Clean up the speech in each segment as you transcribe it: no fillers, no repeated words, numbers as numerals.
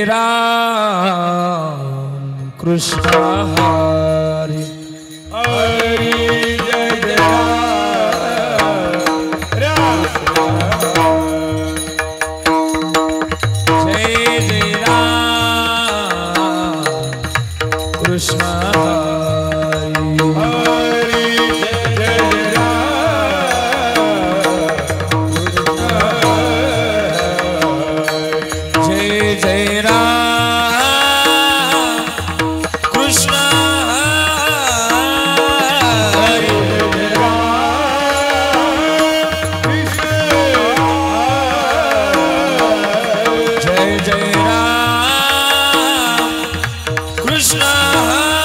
Ram Krishna Hari Hari Jai Jai Ram Jai Jai Ram Krishna Hari Jai Jai Ram Krishna Hari Jai Jai Ram Krishna Hari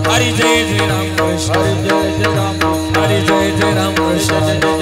Hare Jai Jai Ram Krishna Hare Jai Jai Ram Krishna